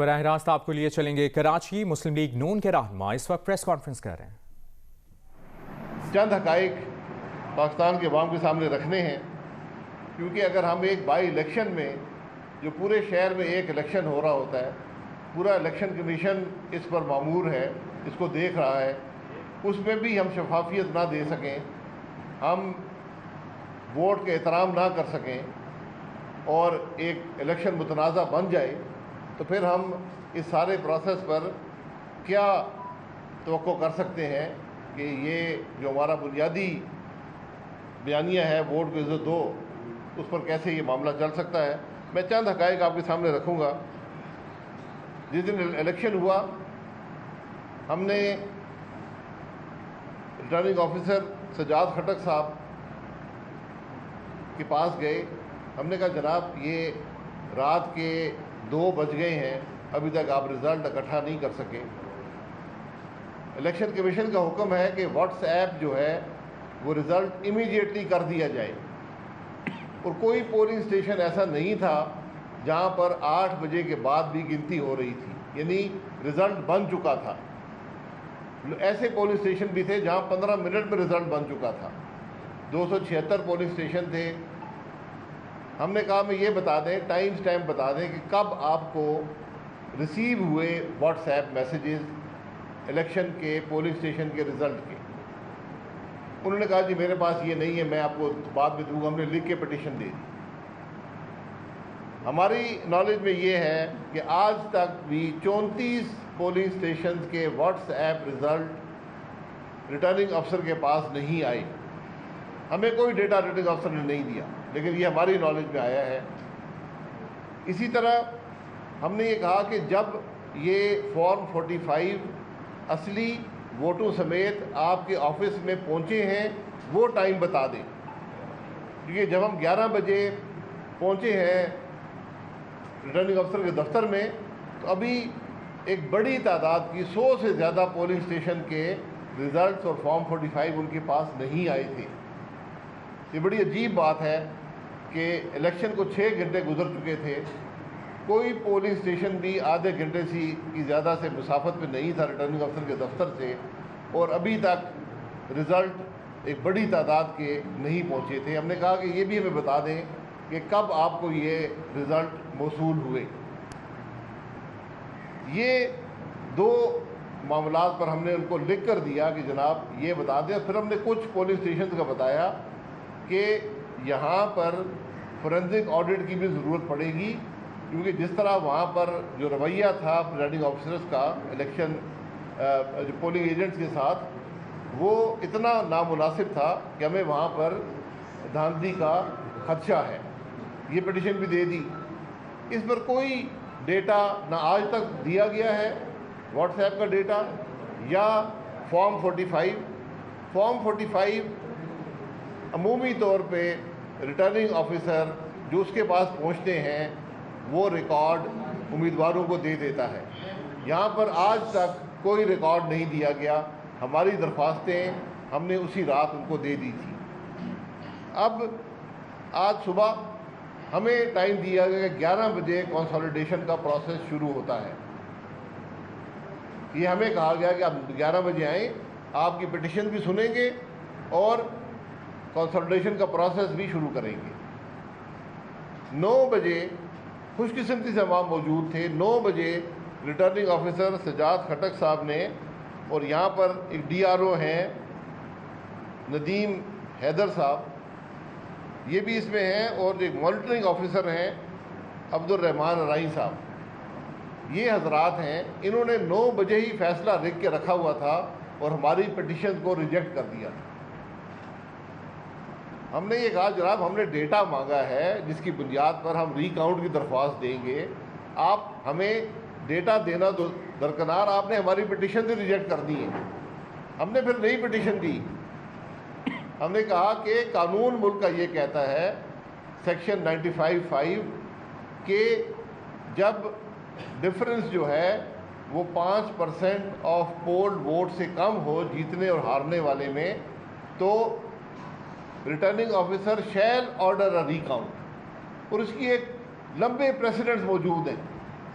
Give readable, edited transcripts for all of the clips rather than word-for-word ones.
براہ راست آپ کو لیے چلیں گے کراچی۔ مسلم لیگ نون کے رہنما اس وقت پریس کانفرنس کر رہے ہیں۔ چند حقائق پاکستان کے عوام کے سامنے رکھنے ہیں، کیونکہ اگر ہم ایک بائی الیکشن میں، جو پورے شہر میں ایک الیکشن ہو رہا ہوتا ہے، پورا الیکشن کمیشن اس پر مامور ہے، اس کو دیکھ رہا ہے، اس میں بھی ہم شفافیت نہ دے سکیں، ہم ووٹ کا احترام نہ کر سکیں اور ایک الیکشن متنازع بن جائے، تو پھر ہم اس سارے پروسیس پر کیا توقع کر سکتے ہیں کہ یہ جو ہمارا بنیادی بیانیہ ہے ووٹ کو عزت دو، اس پر کیسے یہ معاملہ چل سکتا ہے۔ میں چند حقائق آپ کے سامنے رکھوں گا۔ جس دن الیکشن ہوا، ہم نے ریٹرننگ آفیسر سجاد خٹک صاحب کے پاس گئے، ہم نے کہا جناب یہ رات کے 2 بج گئے ہیں، ابھی تک آپ رزلٹ اکٹھا نہیں کر سکے۔ الیکشن کمیشن کا حکم ہے کہ واٹس ایپ جو ہے وہ رزلٹ امیڈیٹلی کر دیا جائے، اور کوئی پولنگ اسٹیشن ایسا نہیں تھا جہاں پر 8 بجے کے بعد بھی گنتی ہو رہی تھی، یعنی رزلٹ بن چکا تھا۔ ایسے پولنگ اسٹیشن بھی تھے جہاں 15 منٹ میں رزلٹ بن چکا تھا، 276 پولنگ اسٹیشن تھے۔ ہم نے کہا میں یہ بتا دیں، ٹائم سٹیمپ بتا دیں کہ کب آپ کو ریسیو ہوئے واٹس ایپ میسیجز الیکشن کے، پولنگ اسٹیشن کے رزلٹ کے۔ انہوں نے کہا جی میرے پاس یہ نہیں ہے، میں آپ کو بعد میں دوں گا۔ ہم نے لکھ کے پٹیشن دے دی۔ ہماری نالج میں یہ ہے کہ آج تک بھی 34 پولنگ اسٹیشنز کے واٹس ایپ رزلٹ ریٹرننگ افسر کے پاس نہیں آئے۔ ہمیں کوئی ڈیٹا ریٹرننگ افسر نے نہیں دیا، لیکن یہ ہماری نالج میں آیا ہے۔ اسی طرح ہم نے یہ کہا کہ جب یہ فارم 45 اصلی ووٹوں سمیت آپ کے آفس میں پہنچے ہیں وہ ٹائم بتا دیں، کیونکہ جب ہم 11 بجے پہنچے ہیں ریٹرننگ افسر کے دفتر میں، تو ابھی ایک بڑی تعداد کی 100 سے زیادہ پولنگ اسٹیشن کے ریزلٹس اور فارم 45 ان کے پاس نہیں آئے تھے۔ یہ بڑی عجیب بات ہے کہ الیکشن کو 6 گھنٹے گزر چکے تھے، کوئی پولنگ اسٹیشن بھی آدھے گھنٹے کی زیادہ سے مسافت پہ نہیں تھا ریٹرننگ افسر کے دفتر سے، اور ابھی تک رزلٹ ایک بڑی تعداد کے نہیں پہنچے تھے۔ ہم نے کہا کہ یہ بھی ہمیں بتا دیں کہ کب آپ کو یہ رزلٹ موصول ہوئے۔ یہ 2 معاملات پر ہم نے ان کو لکھ کر دیا کہ جناب یہ بتا دیں۔ پھر ہم نے کچھ پولنگ اسٹیشنز کا بتایا کہ یہاں پر فورینزک آڈٹ کی بھی ضرورت پڑے گی، کیونکہ جس طرح وہاں پر جو رویہ تھا پریزائڈنگ آفیسرز کا الیکشن جو پولنگ ایجنٹس کے ساتھ، وہ اتنا نامناسب تھا کہ ہمیں وہاں پر دھاندلی کا خدشہ ہے۔ یہ پٹیشن بھی دے دی۔ اس پر کوئی ڈیٹا نہ آج تک دیا گیا ہے، واٹس ایپ کا ڈیٹا یا فارم 45۔ فارم 45 عمومی طور پہ ریٹرننگ آفیسر جو اس کے پاس پہنچتے ہیں وہ ریکارڈ امیدواروں کو دے دیتا ہے۔ یہاں پر آج تک کوئی ریکارڈ نہیں دیا گیا۔ ہماری درخواستیں ہم نے اسی رات ان کو دے دی تھی۔ اب آج صبح ہمیں ٹائم دیا گیا کہ 11 بجے کنسالیڈیشن کا پروسیس شروع ہوتا ہے۔ یہ ہمیں کہا گیا کہ آپ 11 بجے آئیں، آپ کی پٹیشن بھی سنیں گے اور کنسالیڈیشن کا پروسیس بھی شروع کریں گے۔ 9 بجے خوش قسمتی سے وہاں موجود تھے۔ 9 بجے ریٹرننگ آفیسر سجاد خٹک صاحب نے، اور یہاں پر ایک ڈی آر او ہیں ندیم حیدر صاحب، یہ بھی اس میں ہیں، اور ایک مانیٹرنگ آفیسر ہیں عبد الرحمان رائی صاحب، یہ حضرات ہیں۔ انہوں نے 9 بجے ہی فیصلہ لکھ کے رکھا ہوا تھا اور ہماری پٹیشن کو ریجیکٹ کر دیا تھا۔ ہم نے یہ کہا جناب ہم نے ڈیٹا مانگا ہے جس کی بنیاد پر ہم ری کاؤنٹ کی درخواست دیں گے، آپ ہمیں ڈیٹا دینا درکنار آپ نے ہماری پٹیشن سے ریجیکٹ کر دی ہے۔ ہم نے پھر نئی پٹیشن دی۔ ہم نے کہا کہ قانون ملک کا یہ کہتا ہے سیکشن 95(5) کہ جب ڈفرنس جو ہے وہ 5% آف پولڈ ووٹ سے کم ہو جیتنے اور ہارنے والے میں، تو ریٹرننگ آفیسر شیل آرڈر ری کاؤنٹ، اور اس کی ایک لمبے پریسیڈنٹس موجود ہیں۔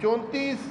34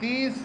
30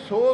100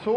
100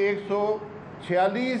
146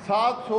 700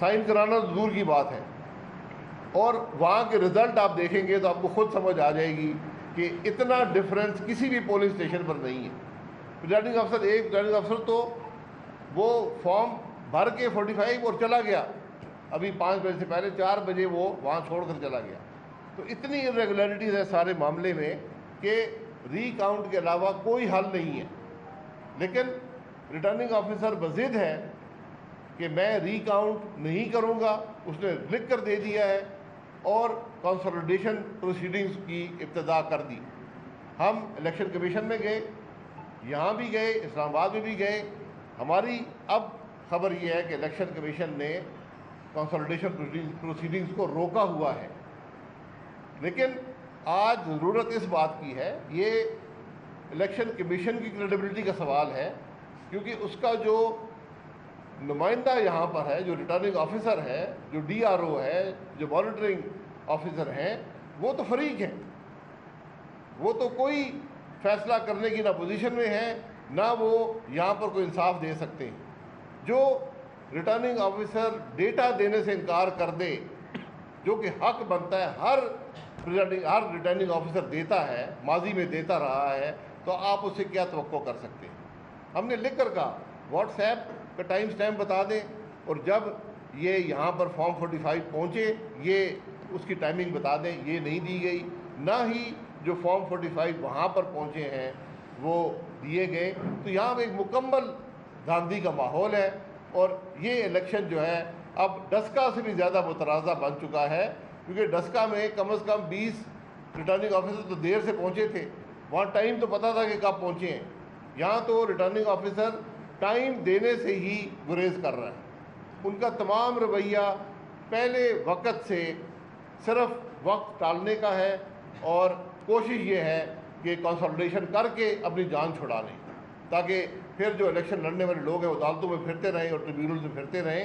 سائن کرانا تو دور کی بات ہے، اور وہاں کے رزلٹ آپ دیکھیں گے تو آپ کو خود سمجھ آ جائے گی کہ اتنا ڈفرینس کسی بھی پولنگ اسٹیشن پر نہیں ہے۔ پریزائڈنگ افسر پریزائڈنگ افسر تو وہ فارم بھر کے 45 اور چلا گیا، ابھی 5 بجے سے پہلے 4 بجے وہ وہاں چھوڑ کر چلا گیا۔ تو اتنی irregularities ہے سارے معاملے میں کہ ری کاؤنٹ کے علاوہ کوئی حل نہیں ہے، لیکن ریٹرننگ آفیسر بضد ہے کہ میں ری کاؤنٹ نہیں کروں گا، اس نے لکھ کر دے دیا ہے اور کنسالیڈیشن پروسیڈنگز کی ابتدا کر دی۔ ہم الیکشن کمیشن میں گئے، یہاں بھی گئے، اسلام آباد میں بھی گئے۔ ہماری اب خبر یہ ہے کہ الیکشن کمیشن نے کنسالیڈیشن پروسیڈنگز کو روکا ہوا ہے، لیکن آج ضرورت اس بات کی ہے، یہ الیکشن کمیشن کی کریڈیبلٹی کا سوال ہے، کیونکہ اس کا جو نمائندہ یہاں پر ہے، جو ریٹرننگ آفیسر ہے، جو ڈی آر او ہے، جو مانیٹرنگ آفیسر ہیں، وہ تو فریق ہیں، وہ تو کوئی فیصلہ کرنے کی نہ پوزیشن میں ہیں، نہ وہ یہاں پر کوئی انصاف دے سکتے ہیں۔ جو ریٹرننگ آفیسر ڈیٹا دینے سے انکار کر دے، جو کہ حق بنتا ہے، ہر ریٹرننگ آفیسر دیتا ہے، ماضی میں دیتا رہا ہے، تو آپ اس سے کیا توقع کر سکتے ہیں؟ ہم نے لکھ کر کہا واٹس ایپ کا ٹائم سٹیمپ بتا دیں، اور جب یہ یہاں پر فارم 45 پہنچے یہ اس کی ٹائمنگ بتا دیں، یہ نہیں دی گئی، نہ ہی جو فارم 45 وہاں پر پہنچے ہیں وہ دیے گئے۔ تو یہاں ایک مکمل دھاندلی کا ماحول ہے، اور یہ الیکشن جو ہے اب ڈسکا سے بھی زیادہ متنازع بن چکا ہے، کیونکہ ڈسکا میں کم از کم 20 ریٹرننگ آفیسر تو دیر سے پہنچے تھے، وہاں ٹائم تو پتہ تھا کہ کب پہنچے ہیں۔ یہاں تو ریٹرننگ آفیسر ٹائم دینے سے ہی گریز کر رہا ہے، ان کا تمام رویہ پہلے وقت سے صرف وقت ٹالنے کا ہے، اور کوشش یہ ہے کہ کنسالیڈیشن کر کے اپنی جان چھڑا لیں، تاکہ پھر جو الیکشن لڑنے والے لوگ ہیں وہ عدالتوں میں پھرتے رہیں اور ٹریبیونل میں پھرتے رہیں۔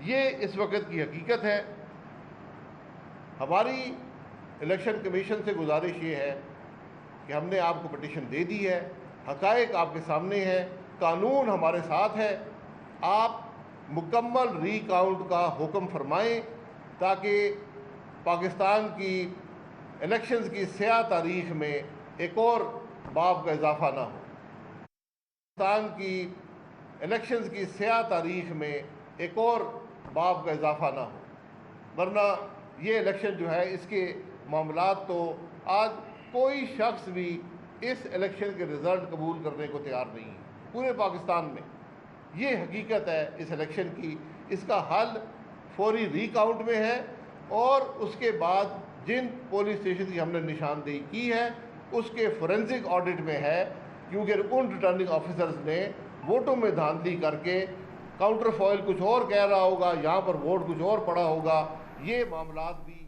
یہ اس وقت کی حقیقت ہے۔ ہماری الیکشن کمیشن سے گزارش یہ ہے کہ ہم نے آپ کو پٹیشن دے دی ہے، حقائق آپ کے سامنے ہیں، قانون ہمارے ساتھ ہے، آپ مکمل ری کاؤنٹ کا حکم فرمائیں تاکہ پاکستان کی الیکشنز کی سیاہ تاریخ میں ایک اور باب کا اضافہ نہ ہو۔ پاکستان کی الیکشنز کی سیاہ تاریخ میں ایک اور باب کا اضافہ نہ ہو، ورنہ یہ الیکشن جو ہے اس کے معاملات تو آج کوئی شخص بھی اس الیکشن کے رزلٹ قبول کرنے کو تیار نہیں ہے پورے پاکستان میں۔ یہ حقیقت ہے اس الیکشن کی، اس کا حل فوری ری کاؤنٹ میں ہے، اور اس کے بعد جن پولنگ اسٹیشن کی ہم نے نشاندہی کی ہے اس کے فورینسک آڈٹ میں ہے، کیونکہ ان ریٹرننگ آفیسرز نے ووٹوں میں دھاندلی کر کے کاؤنٹر فوائل کچھ اور کہہ رہا ہوگا، یہاں پر ووٹ کچھ اور پڑا ہوگا، یہ معاملات بھی